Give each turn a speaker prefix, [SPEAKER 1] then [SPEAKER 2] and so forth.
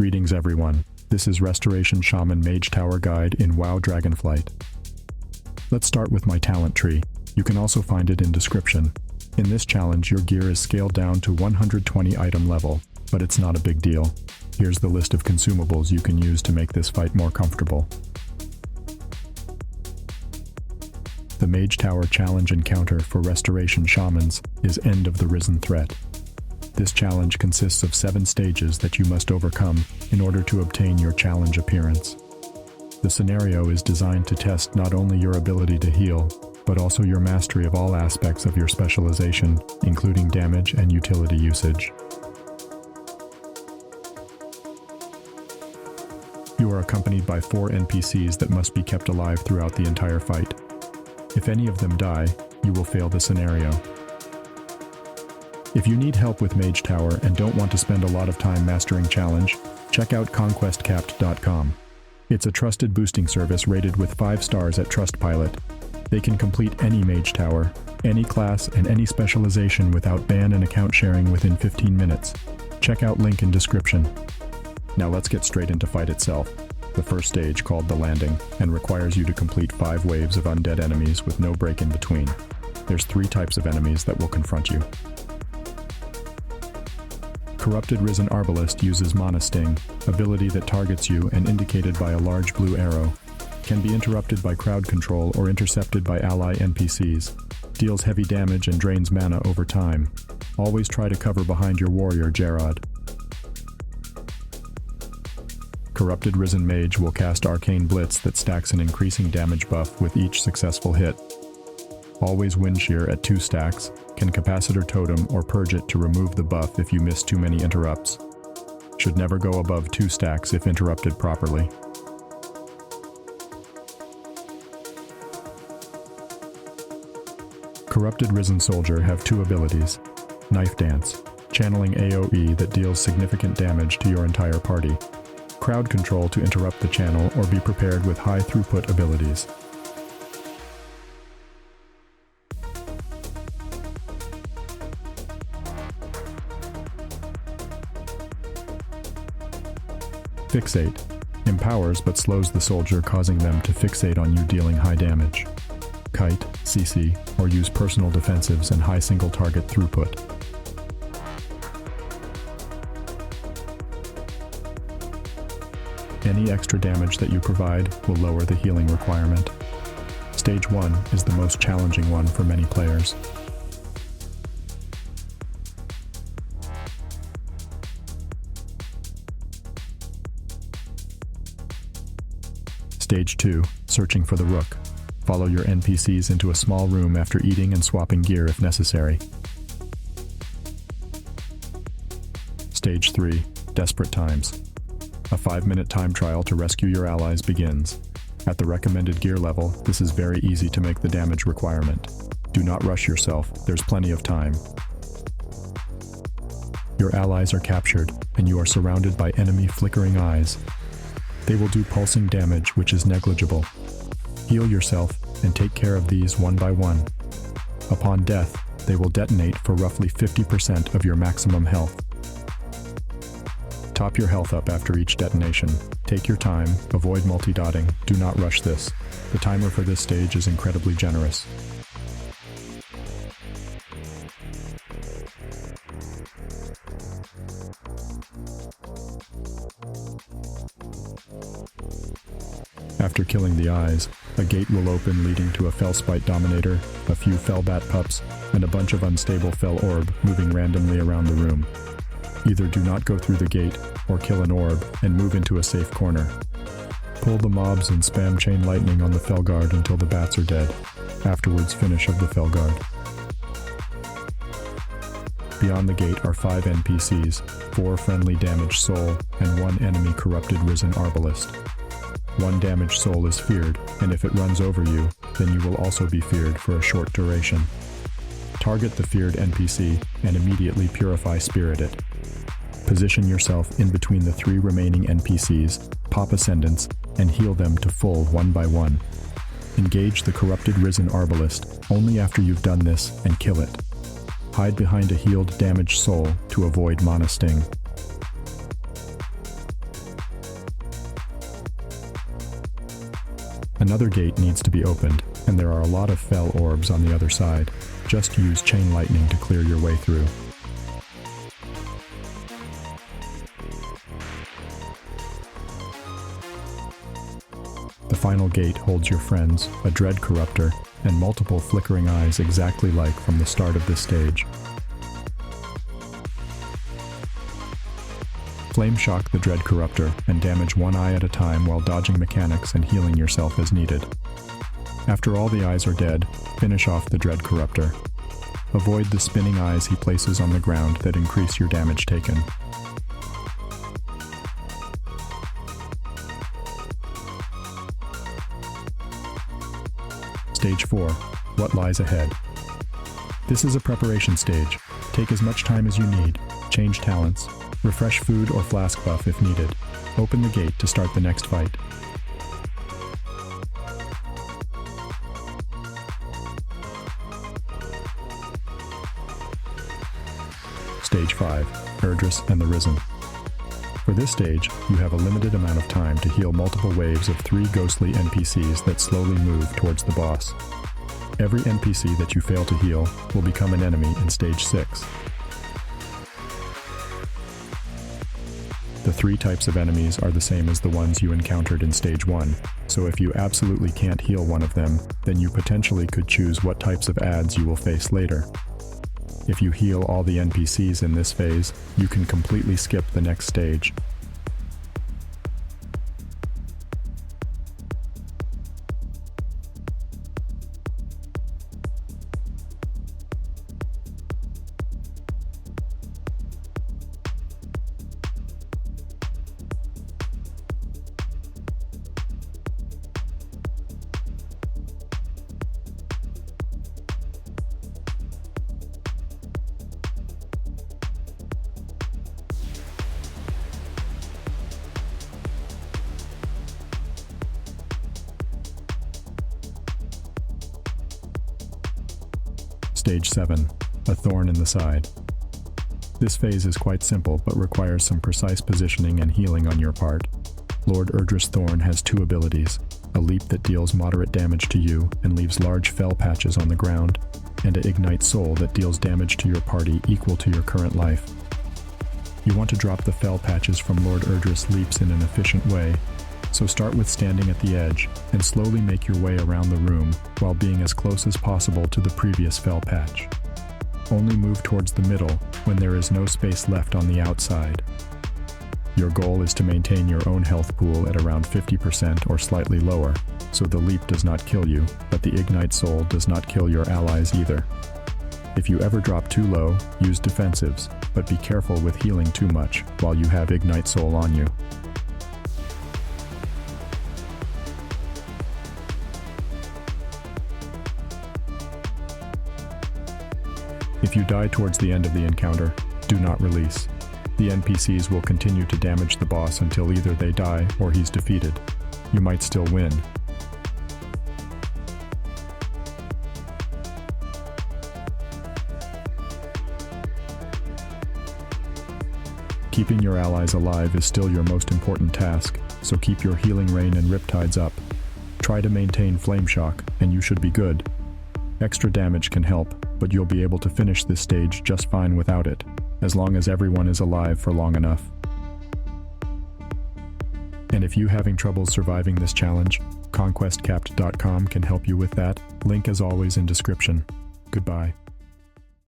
[SPEAKER 1] Greetings everyone, this is Restoration Shaman Mage Tower Guide in WoW Dragonflight. Let's start with my talent tree. You can also find it in description. In this challenge, your gear is scaled down to 120 item level, but it's not a big deal. Here's the list of consumables you can use to make this fight more comfortable. The Mage Tower challenge encounter for Restoration Shamans is End of the Risen Threat. This challenge consists of 7 stages that you must overcome in order to obtain your challenge appearance. The scenario is designed to test not only your ability to heal, but also your mastery of all aspects of your specialization, including damage and utility usage. You are accompanied by 4 NPCs that must be kept alive throughout the entire fight. If any of them die, you will fail the scenario. If you need help with Mage Tower and don't want to spend a lot of time mastering challenge, check out conquestcapped.com. It's a trusted boosting service rated with 5 stars at Trustpilot. They can complete any Mage Tower, any class, and any specialization without ban and account sharing within 15 minutes. Check out link in description. Now let's get straight into fight itself. The first stage, called the Landing, and requires you to complete 5 waves of undead enemies with no break in between. There's 3 types of enemies that will confront you. Corrupted Risen Arbalist uses Mana Sting, ability that targets you and indicated by a large blue arrow. Can be interrupted by crowd control or intercepted by ally NPCs. Deals heavy damage and drains mana over time. Always try to cover behind your warrior Gerard. Corrupted Risen Mage will cast Arcane Blitz that stacks an increasing damage buff with each successful hit. Always Wind Shear at 2 stacks, can Capacitor Totem or Purge it to remove the buff if you miss too many interrupts. Should never go above 2 stacks if interrupted properly. Corrupted Risen Soldier have 2 abilities. Knife Dance, channeling AoE that deals significant damage to your entire party. Crowd Control to interrupt the channel or be prepared with high throughput abilities. Fixate, empowers but slows the soldier, causing them to fixate on you, dealing high damage. Kite, CC, or use personal defensives and high single target throughput. Any extra damage that you provide will lower the healing requirement. Stage 1 is the most challenging one for many players. Stage 2, Searching for the Rook. Follow your NPCs into a small room after eating and swapping gear if necessary. Stage 3, Desperate Times. A 5-minute time trial to rescue your allies begins. At the recommended gear level, this is very easy to make the damage requirement. Do not rush yourself, there's plenty of time. Your allies are captured, and you are surrounded by enemy flickering eyes. They will do pulsing damage, which is negligible. Heal yourself and take care of these one by one. Upon death, they will detonate for roughly 50% of your maximum health. Top your health up after each detonation. Take your time, avoid multi-dotting, do not rush this. The timer for this stage is incredibly generous. After killing the eyes, a gate will open leading to a Felspite Dominator, a few Felbat pups, and a bunch of unstable Fel Orb moving randomly around the room. Either do not go through the gate, or kill an orb and move into a safe corner. Pull the mobs and spam Chain Lightning on the Felguard until the bats are dead. Afterwards, finish of the Felguard. Beyond the gate are 5 NPCs, 4 friendly damaged soul, and 1 enemy corrupted risen arbalist. 1 damaged soul is feared, and if it runs over you, then you will also be feared for a short duration. Target the feared NPC and immediately purify spirit it. Position yourself in between the 3 remaining NPCs, pop Ascendants, and heal them to full one by one. Engage the corrupted risen arbalist only after you've done this and kill it. Hide behind a healed damaged soul to avoid Mana Sting. Another gate needs to be opened, and there are a lot of fell orbs on the other side. Just use chain lightning to clear your way through. The final gate holds your friends, a dread corruptor, and multiple flickering eyes exactly like from the start of this stage. Flame shock the dread corruptor and damage one eye at a time while dodging mechanics and healing yourself as needed. After all the eyes are dead, finish off the dread corruptor. Avoid the spinning eyes he places on the ground that increase your damage taken. Stage 4. What lies ahead? This is a preparation stage. Take as much time as you need. Change talents. Refresh food or flask buff if needed. Open the gate to start the next fight. Stage 5. Erdris and the Risen. For this stage, you have a limited amount of time to heal multiple waves of 3 ghostly NPCs that slowly move towards the boss. Every NPC that you fail to heal will become an enemy in Stage 6. The 3 types of enemies are the same as the ones you encountered in Stage 1, so if you absolutely can't heal one of them, then you potentially could choose what types of adds you will face later. If you heal all the NPCs in this phase, you can completely skip the next stage. Stage 7. A Thorn in the Side. This phase is quite simple but requires some precise positioning and healing on your part. Lord Erdris Thorn has 2 abilities, a leap that deals moderate damage to you and leaves large fell patches on the ground, and an Ignite Soul that deals damage to your party equal to your current life. You want to drop the fell patches from Lord Erdris leaps in an efficient way, so start with standing at the edge and slowly make your way around the room while being as close as possible to the previous fell patch. Only move towards the middle when there is no space left on the outside. Your goal is to maintain your own health pool at around 50% or slightly lower, so the leap does not kill you, but the Ignite Soul does not kill your allies either. If you ever drop too low, use defensives, but be careful with healing too much while you have Ignite Soul on you. If you die towards the end of the encounter, do not release. The NPCs will continue to damage the boss until either they die or he's defeated. You might still win. Keeping your allies alive is still your most important task, so keep your healing rain and riptides up. Try to maintain flame shock, and you should be good. Extra damage can help, but you'll be able to finish this stage just fine without it, as long as everyone is alive for long enough. And if you're having trouble surviving this challenge, conquestcapped.com can help you with that. Link as always in description. Goodbye.